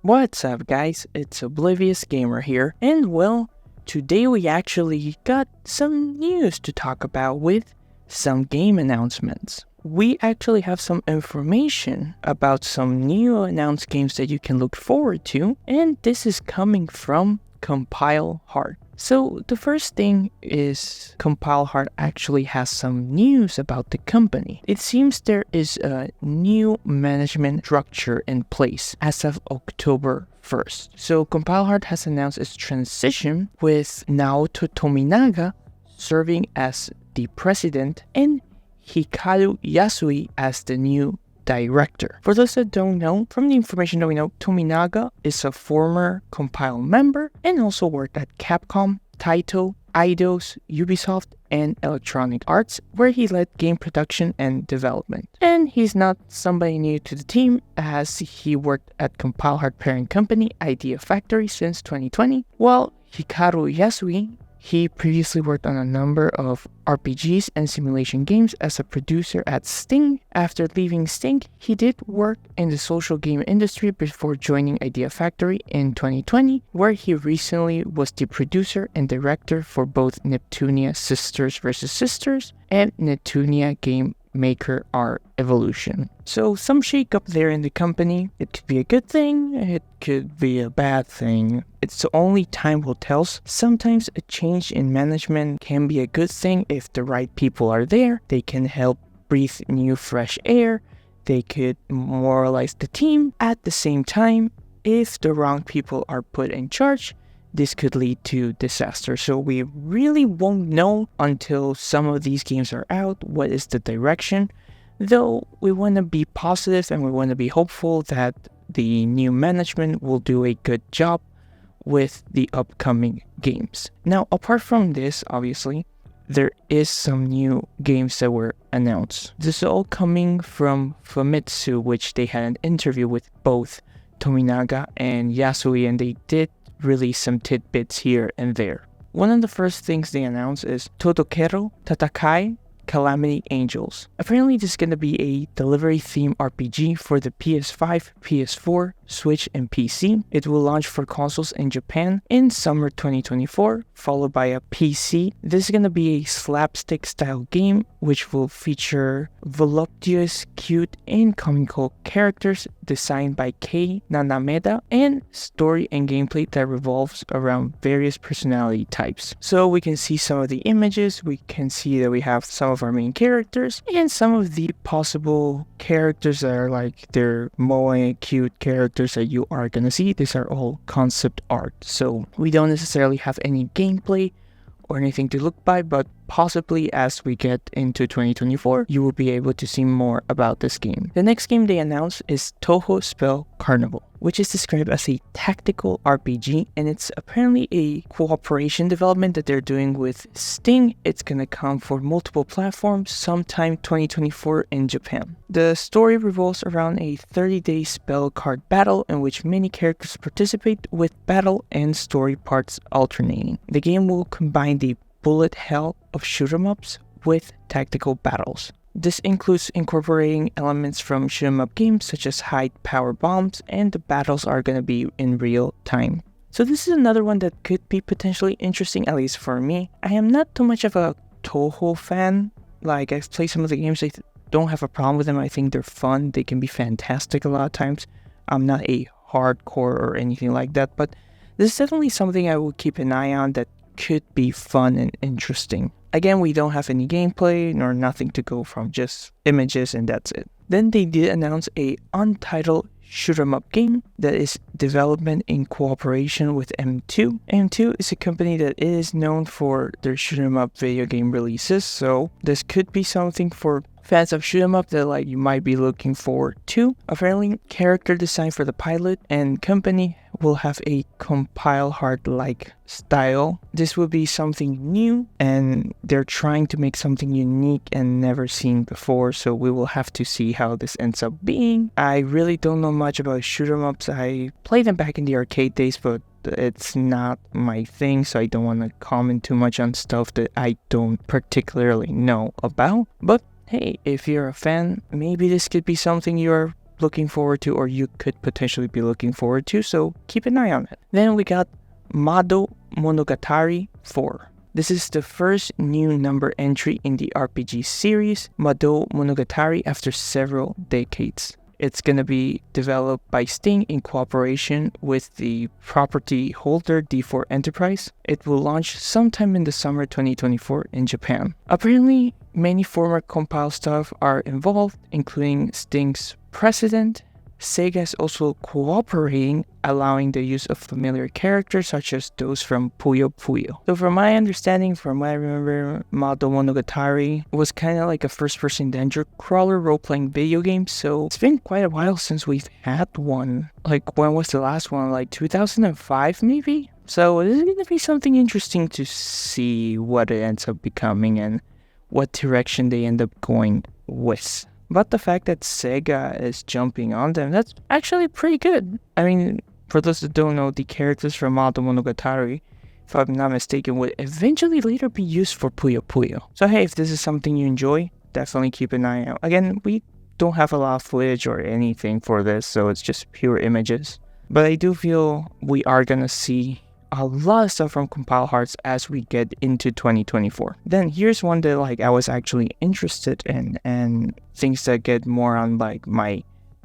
What's up guys, it's Oblivious Gamer here, and well, today we actually got some news to talk about with some game announcements. We actually have some information about some new announced games that you can look forward to, and this is coming from Compile Heart. So the first thing is Compile Heart actually has some news about the company. It seems there is a new management structure in place as of October 1st. So Compile Heart has announced its transition with Naoto Tominaga serving as the president and Hikaru Yasui as the new director. For those that don't know, from the information that we know, Tominaga is a former Compile member and also worked at Capcom, Taito, Eidos, Ubisoft, and Electronic Arts, where he led game production and development. And he's not somebody new to the team, as he worked at Compile Heart parent company Idea Factory since 2020, while Hikaru Yasui, he previously worked on a number of RPGs and simulation games as a producer at Sting. After leaving Sting, he did work in the social game industry before joining Idea Factory in 2020, where he recently was the producer and director for both Neptunia Sisters vs. Sisters and Neptunia Game Maker R Evolution. So some shake up there in the company. It could be a good thing, it could be a bad thing. It's only time will tell. Sometimes a change in management can be a good thing if the right people are there. They can help breathe new fresh air. They could moralize the team. At the same time, if the wrong people are put in charge, this could lead to disaster. So we really won't know until some of these games are out what is the direction. Though we want to be positive and we want to be hopeful that the new management will do a good job with the upcoming games. Now, apart from this, obviously, there is some new games that were announced. This is all coming from Famistu, which they had an interview with both Tominaga and Yasui, and they did release some tidbits here and there. One of the first things they announced is Todokero, Tatakae, Calamity Angels. Apparently this is going to be a delivery theme RPG for the PS5, PS4, Switch, and PC. It will launch for consoles in Japan in summer 2024, followed by a PC. This is going to be a slapstick style game which will feature voluptuous, cute, and comical characters designed by Kei Nanameda, and story and gameplay that revolves around various personality types. So we can see some of the images, we can see that we have some of our main characters, and some of the possible characters that are like their moe cute characters that you are gonna see. These are all concept art, so we don't necessarily have any gameplay or anything to look by, but possibly as we get into 2024, you will be able to see more about this game. The next game they announced is Tohou Spell Carnival, which is described as a tactical RPG, and it's apparently a cooperation development that they're doing with Sting. It's gonna come for multiple platforms sometime 2024 in Japan. The story revolves around a 30-day spell card battle in which many characters participate, with battle and story parts alternating. The game will combine the bullet hell of shoot-'em-ups with tactical battles. This includes incorporating elements from shoot-'em-up games such as high power bombs, and the battles are going to be in real time. So this is another one that could be potentially interesting, at least for me. I am not too much of a Tohou fan. Like, I've played some of the games, I don't have a problem with them. I think they're fun, they can be fantastic a lot of times. I'm not a hardcore or anything like that, but this is definitely something I will keep an eye on that could be fun and interesting. Again, we don't have any gameplay nor nothing to go from, just images, and that's it. Then they did announce a Untitled shoot-'em-up game that is development in cooperation with M2. M2 is a company that is known for their shoot-'em-up video game releases, so this could be something for fans of shoot-'em-up that you might be looking forward to. Apparently, character design for the pilot and company will have a Compile Heart-like style. This will be something new, and they're trying to make something unique and never seen before, so we will have to see how this ends up being. I really don't know much about shoot-'em-ups. I played them back in the arcade days, but it's not my thing, so I don't want to comment too much on stuff that I don't particularly know about. But hey, if you're a fan, maybe this could be something you're looking forward to, or you could potentially be looking forward to, so keep an eye on it. Then we got Madou Monogatari 4. This is the first new number entry in the RPG series, Madou Monogatari, after several decades. It's going to be developed by Sting in cooperation with the property holder D4 Enterprise. It will launch sometime in the summer 2024 in Japan. Apparently, many former Compile staff are involved, including Sting's president. Sega is also cooperating, allowing the use of familiar characters such as those from Puyo Puyo. So from my understanding, from what I remember, Madou Monogatari was kind of like a first-person dungeon crawler role-playing video game, so it's been quite a while since we've had one. Like, when was the last one? Like 2005 maybe? So this is going to be something interesting to see what it ends up becoming and what direction they end up going with. But the fact that Sega is jumping on them, that's actually pretty good. I mean, for those that don't know, the characters from Madou Monogatari, if I'm not mistaken, would eventually later be used for Puyo Puyo. So hey, if this is something you enjoy, definitely keep an eye out. Again, we don't have a lot of footage or anything for this, so it's just pure images. But I do feel we are gonna see a lot of stuff from Compile Hearts as we get into 2024. Then here's one that I was actually interested in, and things that get more on that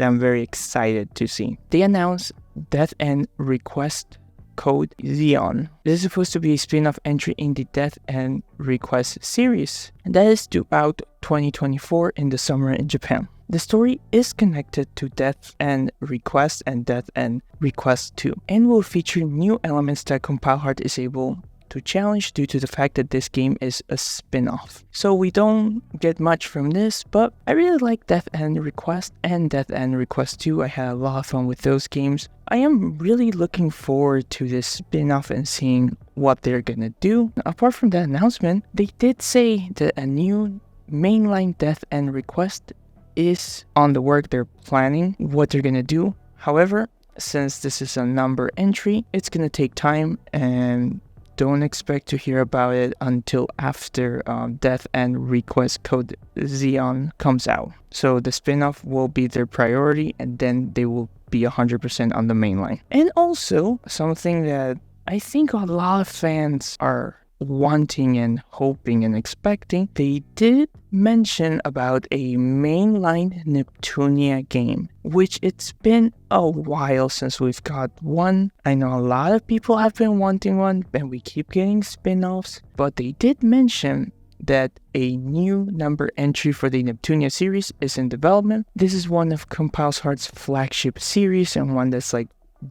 I'm very excited to see. They announced Death End Request Code Xeon. This is supposed to be a spin-off entry in the Death End Request series, and that is due out 2024 in the summer in Japan. The story is connected to Death End Request and Death End Request 2, and will feature new elements that Compile Heart is able to challenge due to the fact that this game is a spin-off. So we don't get much from this, but I really like Death End Request and Death End Request 2. I had a lot of fun with those games. I am really looking forward to this spin-off and seeing what they're gonna do. Apart from that announcement, they did say that a new mainline Death End Request is on the work. They're planning what they're gonna do. However, since this is a number entry, it's gonna take time, and don't expect to hear about it until after Death End Request Code Xeon comes out. So the spin-off will be their priority, and then they will be 100% on the mainline. And also, something that I think a lot of fans are wanting and hoping and expecting, they did mention about a mainline Neptunia game, which it's been a while since we've got one. I know a lot of people have been wanting one, and we keep getting spin-offs, but they did mention that a new number entry for the Neptunia series is in development. This is one of Compile Heart's flagship series and one that's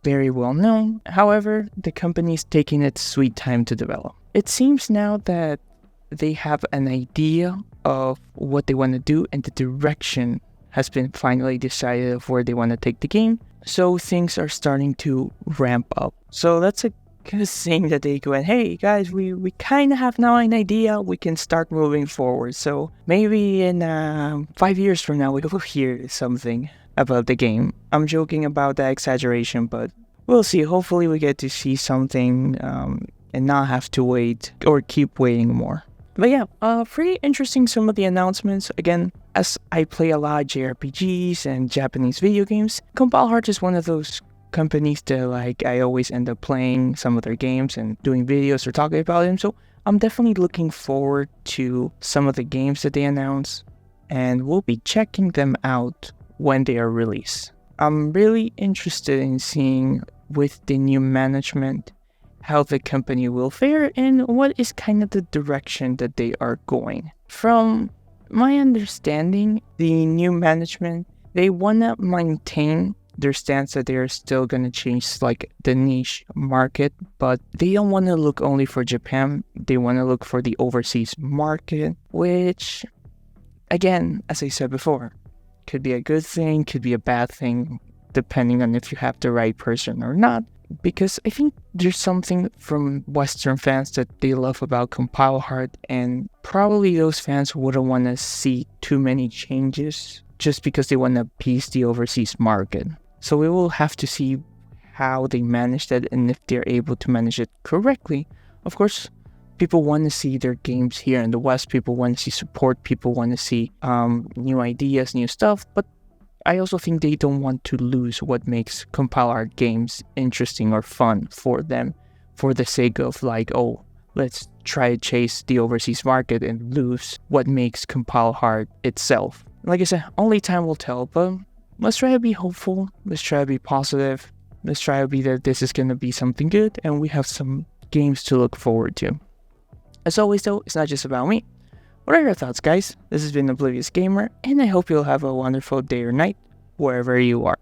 very well known. However, the company's taking its sweet time to develop. It seems now that they have an idea of what they want to do, and the direction has been finally decided of where they want to take the game. So things are starting to ramp up. So that's a good thing that they go and, hey guys, we kind of have now an idea. We can start moving forward. So maybe in 5 years from now, we will hear something about the game. I'm joking about that exaggeration, but we'll see. Hopefully we get to see something and not have to wait or keep waiting more. But yeah, pretty interesting, some of the announcements. Again, as I play a lot of JRPGs and Japanese video games, Compile Heart is one of those companies that I always end up playing some of their games and doing videos or talking about them. So I'm definitely looking forward to some of the games that they announce, and we'll be checking them out when they are released. I'm really interested in seeing with the new management how the company will fare and what is kind of the direction that they are going. From my understanding, the new management, they want to maintain their stance that they are still going to change the niche market, but they don't want to look only for Japan. They want to look for the overseas market, which, again, as I said before, could be a good thing, could be a bad thing, depending on if you have the right person or not. Because I think there's something from Western fans that they love about Compile Heart, and probably those fans wouldn't want to see too many changes just because they want to appease the overseas market. So we will have to see how they manage that and if they're able to manage it correctly. Of course, people want to see their games here in the West. People want to see support. People want to see new ideas, new stuff. But I also think they don't want to lose what makes compile art games interesting or fun for them, for the sake of like, oh, let's try to chase the overseas market and lose what makes compile art itself. Like I said, only time will tell, but let's try to be hopeful, let's try to be positive, let's try to be that this is going to be something good and we have some games to look forward to. As always though, it's not just about me. What are your thoughts, guys? This has been Oblivious Gamer, and I hope you'll have a wonderful day or night, wherever you are.